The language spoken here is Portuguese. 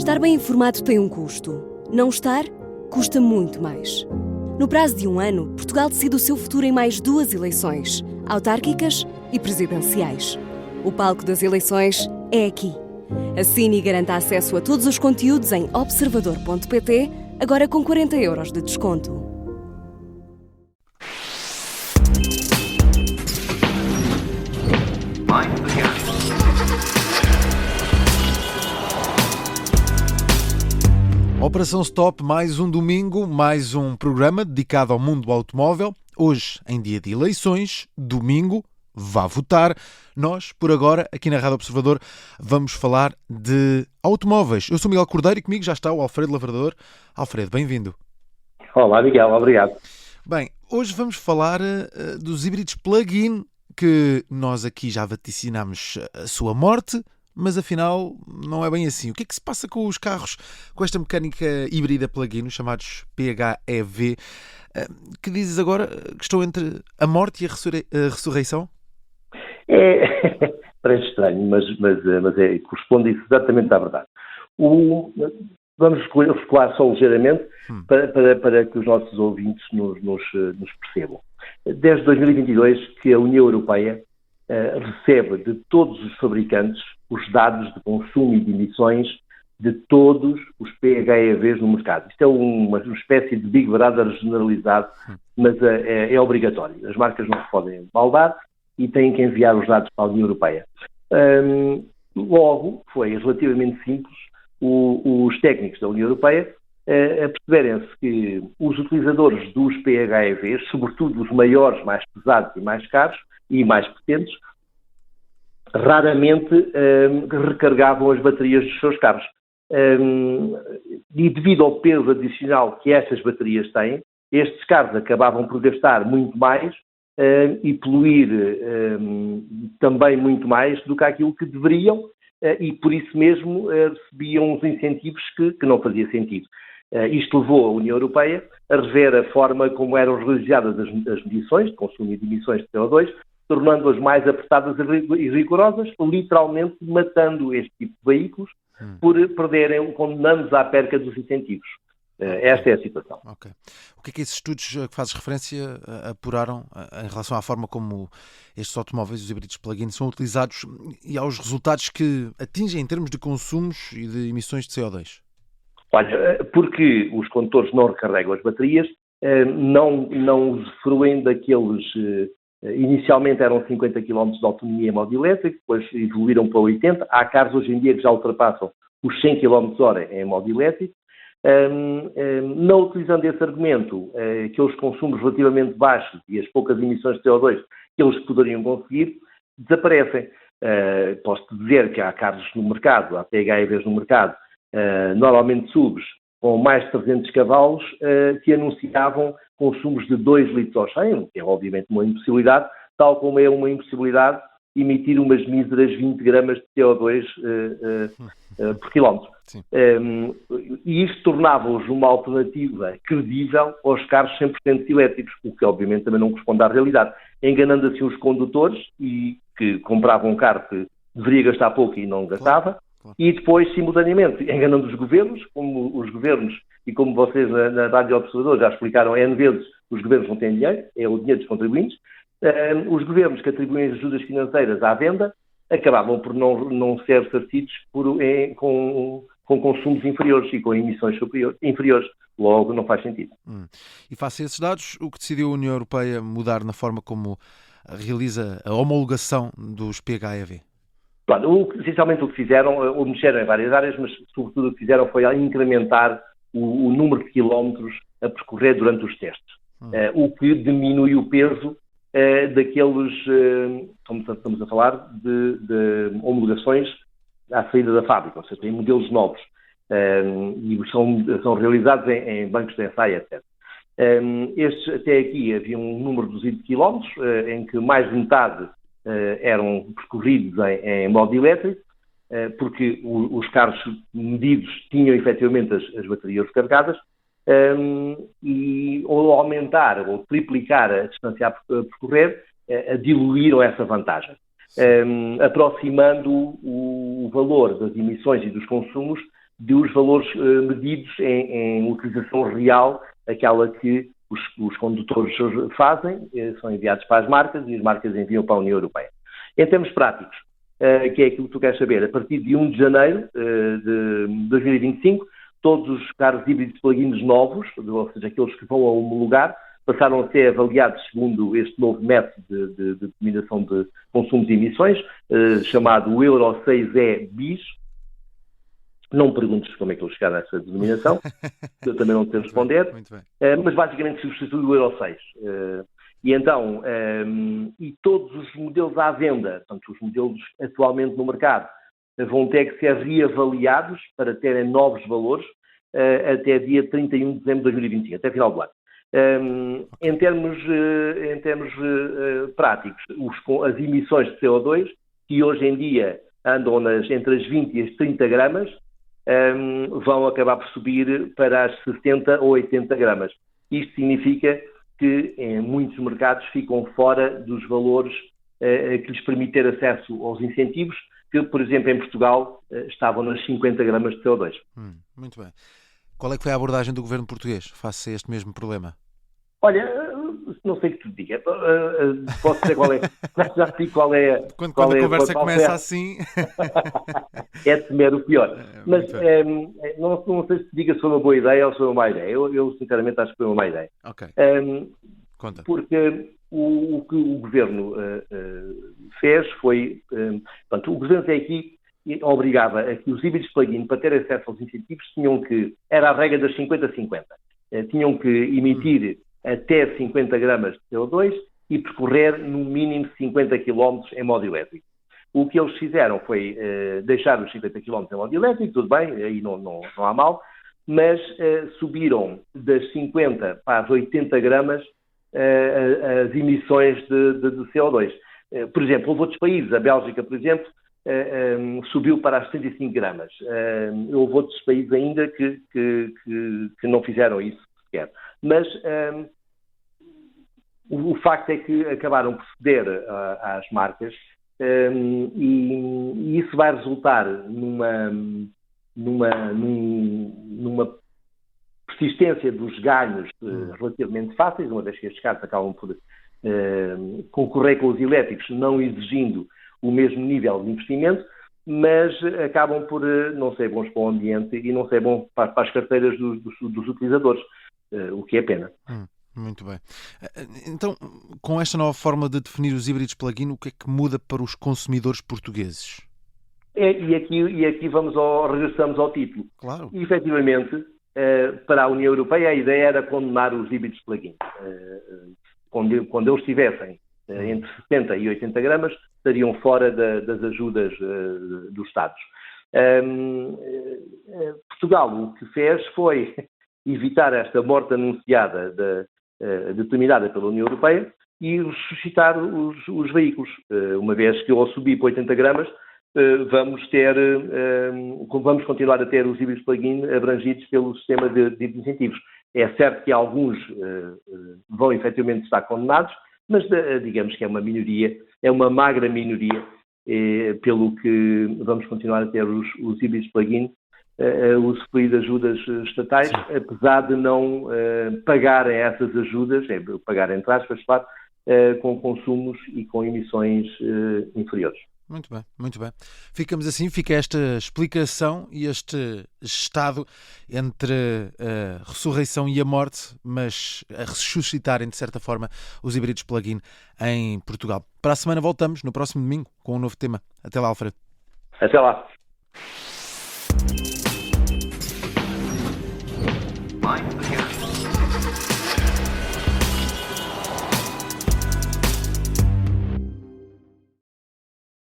Estar bem informado tem um custo. Não estar, custa muito mais. No prazo de 1 ano, Portugal decide o seu futuro em mais 2 eleições, autárquicas e presidenciais. O palco das eleições é aqui. Assine e garanta acesso a todos os conteúdos em observador.pt, agora com 40 € de desconto. Operação Stop, mais um domingo, mais um programa dedicado ao mundo do automóvel. Hoje, em dia de eleições, domingo, vá votar. Nós, por agora, aqui na Rádio Observador, vamos falar de automóveis. Eu sou Miguel Cordeiro e comigo já está o Alfredo Lavrador. Alfredo, bem-vindo. Olá, Miguel, obrigado. Bem, hoje vamos falar dos híbridos plug-in, que nós aqui já vaticinámos a sua morte, mas afinal não é bem assim. O que é que se passa com os carros com esta mecânica híbrida plug-in, os chamados PHEV, que dizes agora que estão entre a morte e a ressurreição? Parece estranho, mas corresponde exatamente à verdade. Vamos recuar só ligeiramente para que os nossos ouvintes nos percebam. Desde 2022 que a União Europeia recebe de todos os fabricantes os dados de consumo e de emissões de todos os PHEVs no mercado. Isto é uma espécie de Big Brother generalizado, mas é obrigatório. As marcas não se podem baldar e têm que enviar os dados para a União Europeia. Logo, foi relativamente simples os técnicos da União Europeia a perceberem-se que os utilizadores dos PHEVs, sobretudo os maiores, mais pesados e mais caros e mais potentes, raramente recarregavam as baterias dos seus carros. E devido ao peso adicional que essas baterias têm, estes carros acabavam por gastar muito mais e poluir também muito mais do que aquilo que deveriam, e por isso mesmo recebiam uns incentivos que não fazia sentido. Isto levou a União Europeia a rever a forma como eram realizadas as medições de consumo e de emissões de CO2, tornando-as mais apertadas e rigorosas, literalmente matando este tipo de veículos por perderem, condenando-os à perca dos incentivos. Esta é a situação. Okay. O que é que esses estudos a que fazes referência apuraram em relação à forma como estes automóveis, os híbridos plug-in, são utilizados e aos resultados que atingem em termos de consumos e de emissões de CO2? Olha, porque os condutores não recarregam as baterias, não usufruem daqueles... Inicialmente eram 50 km de autonomia em modo elétrico, depois evoluíram para 80. Há carros hoje em dia que já ultrapassam os 100 km/h em modo elétrico. Não utilizando esse argumento, aqueles consumos relativamente baixos e as poucas emissões de CO2 que eles poderiam conseguir, desaparecem. Posso-te dizer que há carros no mercado, há PHEVs no mercado, normalmente SUVs, com mais de 300 cavalos, que anunciavam consumos de 2 litros ao 100, que é obviamente uma impossibilidade, tal como é uma impossibilidade emitir umas míseras 20 gramas de CO2 por quilómetro. E isto tornava-os uma alternativa credível aos carros 100% elétricos, o que obviamente também não corresponde à realidade, enganando assim os condutores e que compravam um carro que deveria gastar pouco e não gastava, e depois, simultaneamente, enganando os governos, como os governos, e como vocês na Rádio Observador já explicaram N vezes, os governos não têm dinheiro, é o dinheiro dos contribuintes. Os governos que atribuem ajudas financeiras à venda acabavam por não ser ressarcidos com consumos inferiores e com emissões inferiores. Logo, não faz sentido. E face a esses dados, o que decidiu a União Europeia mudar na forma como realiza a homologação dos PHEV? Essencialmente o que fizeram, mexeram em várias áreas, mas sobretudo o que fizeram foi incrementar o número de quilómetros a percorrer durante os testes, o que diminui o peso daqueles, como estamos a falar, de homologações à saída da fábrica, ou seja, em modelos novos, e são realizados em bancos de ensaio, etc. Estes, até aqui, havia um número reduzido de quilómetros, em que mais de metade eram percorridos em modo elétrico, porque os carros medidos tinham efetivamente as baterias recarregadas, e ou aumentar ou triplicar a distância a percorrer, diluíram essa vantagem, aproximando o valor das emissões e dos consumos dos valores medidos em utilização real, aquela que os condutores fazem, são enviados para as marcas e as marcas enviam para a União Europeia. Em termos práticos, que é aquilo que tu queres saber, a partir de 1 de janeiro de 2025, todos os carros híbridos plug-ins novos, ou seja, aqueles que vão a homologar, passaram a ser avaliados segundo este novo método de determinação de consumos e emissões, chamado Euro 6E bis. Não me perguntes como é que eles chegaram a essa denominação, eu também não sei responder, mas basicamente substitui o Euro 6. E então, e todos os modelos à venda, portanto, os modelos atualmente no mercado, vão ter que ser reavaliados para terem novos valores até dia 31 de dezembro de 2025, até final do ano. Em termos práticos, as emissões de CO2, que hoje em dia andam entre as 20 e as 30 gramas, vão acabar por subir para as 60 ou 80 gramas. Isto significa que em muitos mercados ficam fora dos valores que lhes permitem ter acesso aos incentivos, que, por exemplo, em Portugal estavam nas 50 gramas de CO2. Muito bem. Qual é que foi a abordagem do governo português face a este mesmo problema? Olha, não sei o que tu diga. Posso dizer qual é. Já te digo qual é. Quando a conversa começa assim. É temer o pior. Mas não sei se te diga se foi uma boa ideia ou se foi uma má ideia. Eu sinceramente acho que foi uma má ideia. Ok. Conta. Porque o que o governo fez foi. Portanto, o governo até aqui obrigava a que os híbridos plug-in, para ter acesso aos incentivos, tinham que. Era a regra das 50-50. Tinham que emitir até 50 gramas de CO2 e percorrer no mínimo 50 km em modo elétrico. O que eles fizeram foi deixar os 50 km em modo elétrico, tudo bem, aí não há mal, mas subiram das 50 para as 80 gramas as emissões de CO2. Por exemplo, houve outros países, a Bélgica, por exemplo, subiu para as 75 gramas. Houve outros países ainda que não fizeram isso sequer. Mas o facto é que acabaram por ceder às marcas e isso vai resultar numa persistência dos ganhos relativamente fáceis, uma vez que estes carros acabam por concorrer com os elétricos, não exigindo o mesmo nível de investimento, mas acabam por não ser bons para o ambiente e não ser bom para as carteiras dos utilizadores, o que é pena. Muito bem. Então, com esta nova forma de definir os híbridos plug-in, o que é que muda para os consumidores portugueses? E aqui regressamos ao título. Claro. E, efetivamente, para a União Europeia, a ideia era condenar os híbridos plug-in. Quando eles estivessem entre 70 e 80 gramas, estariam fora das ajudas dos Estados. Portugal o que fez foi evitar esta morte anunciada determinada pela União Europeia e ressuscitar os veículos. Uma vez que ao subir para 80 gramas, vamos continuar a ter os híbridos plug-in abrangidos pelo sistema de incentivos. É certo que alguns vão efetivamente estar condenados, mas digamos que é uma minoria, é uma magra minoria, pelo que vamos continuar a ter os híbridos plug-in usufruir de ajudas estatais, apesar de não pagarem essas ajudas, pagar entre aspas, claro, com consumos e com emissões inferiores. Muito bem, muito bem. Ficamos assim, fica esta explicação e este estado entre a ressurreição e a morte, mas a ressuscitarem, de certa forma, os híbridos plug-in em Portugal. Para a semana voltamos, no próximo domingo, com um novo tema. Até lá, Alfredo. Até lá. Mind